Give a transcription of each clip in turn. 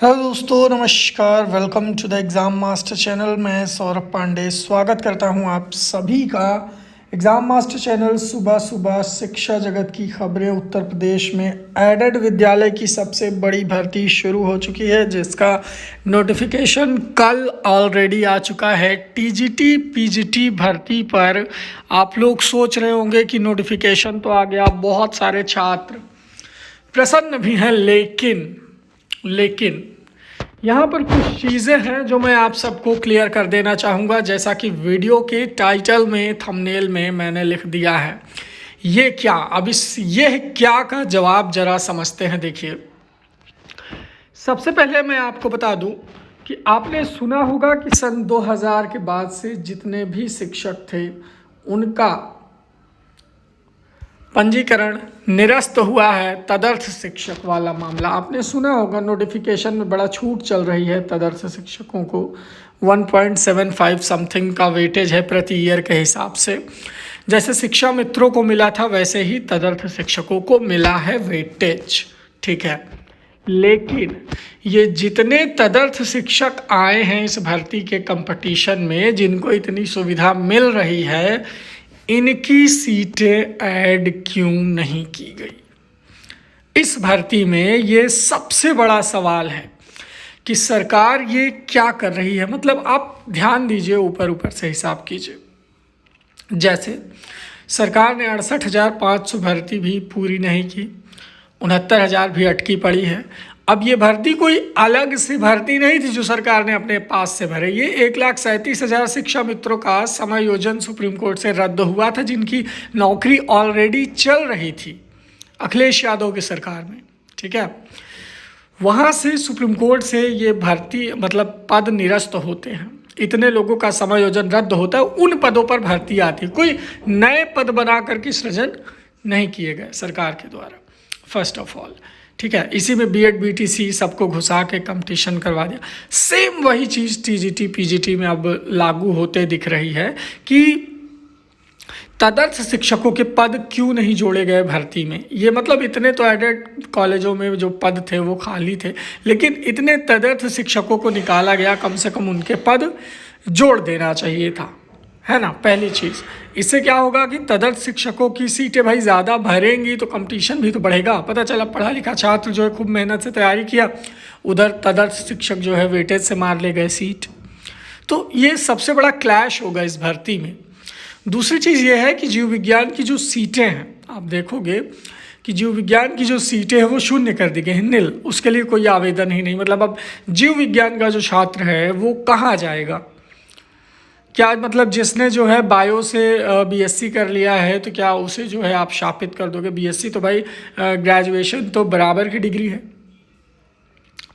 Hello दोस्तों, नमस्कार। Welcome to the exam master channel. मैं सौरभ पांडे स्वागत करता हूं आप सभी का एग्ज़ाम मास्टर चैनल। सुबह सुबह शिक्षा जगत की खबरें। उत्तर प्रदेश में एडेड विद्यालय की सबसे बड़ी भर्ती शुरू हो चुकी है, जिसका नोटिफिकेशन कल ऑलरेडी आ चुका है। टीजीटी पीजीटी भर्ती पर आप लोग सोच रहे होंगे कि नोटिफिकेशन तो आ गया, बहुत सारे छात्र प्रसन्न भी हैं, लेकिन यहाँ पर कुछ चीज़ें हैं जो मैं आप सबको क्लियर कर देना चाहूँगा। जैसा कि वीडियो के टाइटल में, थंबनेल में मैंने लिख दिया है। ये क्या, अब इस ये क्या का जवाब जरा समझते हैं। देखिए, सबसे पहले मैं आपको बता दूं कि आपने सुना होगा कि सन 2000 के बाद से जितने भी शिक्षक थे उनका पंजीकरण निरस्त हुआ है। तदर्थ शिक्षक वाला मामला आपने सुना होगा। नोटिफिकेशन में बड़ा छूट चल रही है तदर्थ शिक्षकों को। 1.75 समथिंग का वेटेज है प्रति ईयर के हिसाब से। जैसे शिक्षा मित्रों को मिला था, वैसे ही तदर्थ शिक्षकों को मिला है वेटेज। ठीक है, लेकिन ये जितने तदर्थ शिक्षक आए हैं इस भर्ती के कंपटीशन में, जिनको इतनी सुविधा मिल रही है, इनकी सीटें ऐड क्यों नहीं की गई इस भर्ती में? ये सबसे बड़ा सवाल है कि सरकार ये क्या कर रही है। मतलब आप ध्यान दीजिए, ऊपर ऊपर से हिसाब कीजिए। जैसे सरकार ने 68,500 भर्ती भी पूरी नहीं की, 69,000 भी अटकी पड़ी है। अब ये भर्ती कोई अलग से भर्ती नहीं थी जो सरकार ने अपने पास से भरे। ये 1,37,000 शिक्षा मित्रों का समायोजन सुप्रीम कोर्ट से रद्द हुआ था, जिनकी नौकरी ऑलरेडी चल रही थी अखिलेश यादव की सरकार में। ठीक है, वहाँ से सुप्रीम कोर्ट से ये भर्ती मतलब पद निरस्त होते हैं। इतने लोगों का समायोजन रद्द होता है, उन पदों पर भर्ती आती है। कोई नए पद बना करके सृजन नहीं किए गए सरकार के द्वारा, फर्स्ट ऑफ ऑल। ठीक है, इसी में बीएड बीटीसी सबको घुसा के कंपटीशन करवा दिया। सेम वही चीज़ टीजीटी पीजीटी में अब लागू होते दिख रही है कि तदर्थ शिक्षकों के पद क्यों नहीं जोड़े गए भर्ती में। ये मतलब इतने तो एडेड कॉलेजों में जो पद थे वो खाली थे, लेकिन इतने तदर्थ शिक्षकों को निकाला गया, कम से कम उनके पद जोड़ देना चाहिए था, है ना। पहली चीज़, इससे क्या होगा कि तदर्थ शिक्षकों की सीटें भाई ज़्यादा भरेंगी तो कंपटीशन भी तो बढ़ेगा। पता चला पढ़ा लिखा छात्र जो है खूब मेहनत से तैयारी किया, उधर तदर्थ शिक्षक जो है वेटेज से मार ले गए सीट। तो ये सबसे बड़ा क्लैश होगा इस भर्ती में। दूसरी चीज़ ये है कि जीव विज्ञान की जो सीटें हैं, आप देखोगे कि जीव विज्ञान की जो सीटें हैं वो शून्य कर दी गई हैं, निल। उसके लिए कोई आवेदन ही नहीं। मतलब अब जीव विज्ञान का जो छात्र है वो कहाँ जाएगा? क्या मतलब जिसने जो है बायो से बीएससी कर लिया है तो क्या उसे जो है आप शापित कर दोगे? बीएससी तो भाई ग्रेजुएशन तो बराबर की डिग्री है।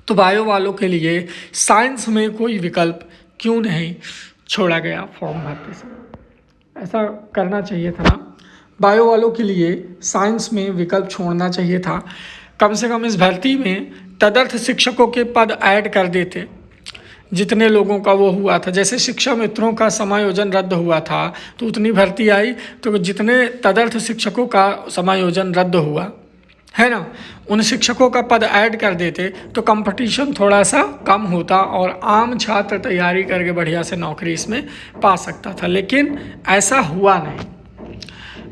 तो बायो वालों के लिए साइंस में कोई विकल्प क्यों नहीं छोड़ा गया फॉर्म भरते समय? ऐसा करना चाहिए था ना। बायो वालों के लिए साइंस में विकल्प छोड़ना चाहिए था। कम से कम इस भर्ती में तदर्थ शिक्षकों के पद ऐड कर देते, जितने लोगों का वो हुआ था। जैसे शिक्षा मित्रों का समायोजन रद्द हुआ था तो उतनी भर्ती आई, तो जितने तदर्थ शिक्षकों का समायोजन रद्द हुआ है ना, उन शिक्षकों का पद ऐड कर देते तो कंपटीशन थोड़ा सा कम होता और आम छात्र तैयारी करके बढ़िया से नौकरी इसमें पा सकता था। लेकिन ऐसा हुआ नहीं।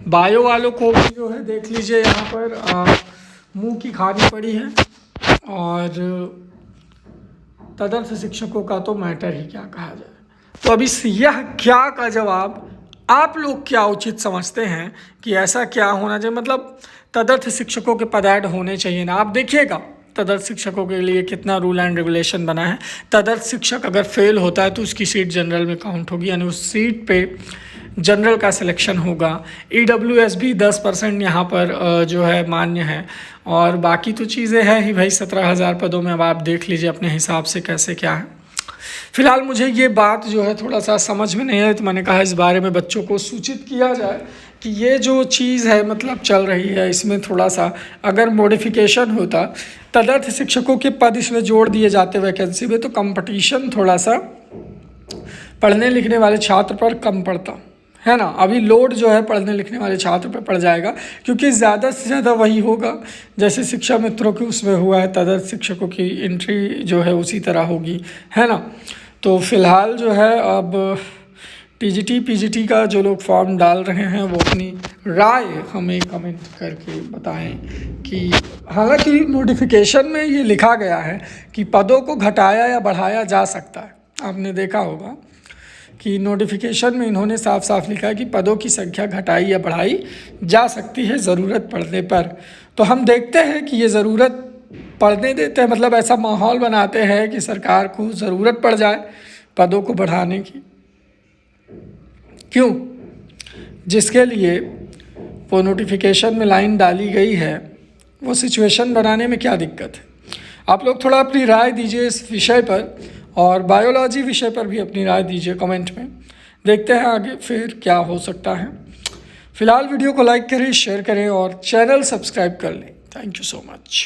बायो वालों को भी जो है देख लीजिए, यहाँ पर मुँह की खानी पड़ी है, और तदर्थ शिक्षकों का तो मैटर ही क्या कहा जाए। तो अब इस यह क्या का जवाब आप लोग क्या उचित समझते हैं कि ऐसा क्या होना चाहिए? मतलब तदर्थ शिक्षकों के पद ऐड होने चाहिए ना। आप देखिएगा तदर्थ शिक्षकों के लिए कितना रूल एंड रेगुलेशन बना है। तदर्थ शिक्षक अगर फेल होता है तो उसकी सीट जनरल में काउंट होगी, यानी उस सीट पे जनरल का सिलेक्शन होगा। EWS भी 10% यहाँ पर जो है मान्य है, और बाकी तो चीज़ें हैं ही भाई। 17,000 पदों में अब आप देख लीजिए अपने हिसाब से कैसे क्या है। फिलहाल मुझे ये बात जो है थोड़ा सा समझ में नहीं है, तो मैंने कहा इस बारे में बच्चों को सूचित किया जाए कि ये जो चीज़ है मतलब चल रही है, इसमें थोड़ा सा अगर मॉडिफिकेशन होता, तदर्थ शिक्षकों के पद इसमें जोड़ दिए जाते वैकेंसी में, तो कंपटीशन थोड़ा सा पढ़ने लिखने वाले छात्र पर कम पड़ता, है ना। अभी लोड जो है पढ़ने लिखने वाले छात्र पे पड़ जाएगा, क्योंकि ज़्यादा से ज़्यादा वही होगा जैसे शिक्षा मित्रों के उसमें हुआ है, तदर्थ शिक्षकों की एंट्री जो है उसी तरह होगी, है ना। तो फिलहाल जो है अब टीजीटी पीजीटी का जो लोग फॉर्म डाल रहे हैं वो अपनी राय हमें कमेंट करके बताएं कि हालांकि नोटिफिकेशन में ये लिखा गया है कि पदों को घटाया या बढ़ाया जा सकता है। आपने देखा होगा कि नोटिफिकेशन में इन्होंने साफ साफ लिखा है कि पदों की संख्या घटाई या बढ़ाई जा सकती है ज़रूरत पड़ने पर। तो हम देखते हैं कि ये ज़रूरत पड़ने देते हैं, मतलब ऐसा माहौल बनाते हैं कि सरकार को ज़रूरत पड़ जाए पदों को बढ़ाने की। क्यों? जिसके लिए वो नोटिफिकेशन में लाइन डाली गई है वो सिचुएशन बनाने में क्या दिक्कत है। आप लोग थोड़ा अपनी राय दीजिए इस विषय पर, और बायोलॉजी विषय पर भी अपनी राय दीजिए कमेंट में। देखते हैं आगे फिर क्या हो सकता है। फिलहाल वीडियो को लाइक करें, शेयर करें और चैनल सब्सक्राइब कर लें। Thank you so much.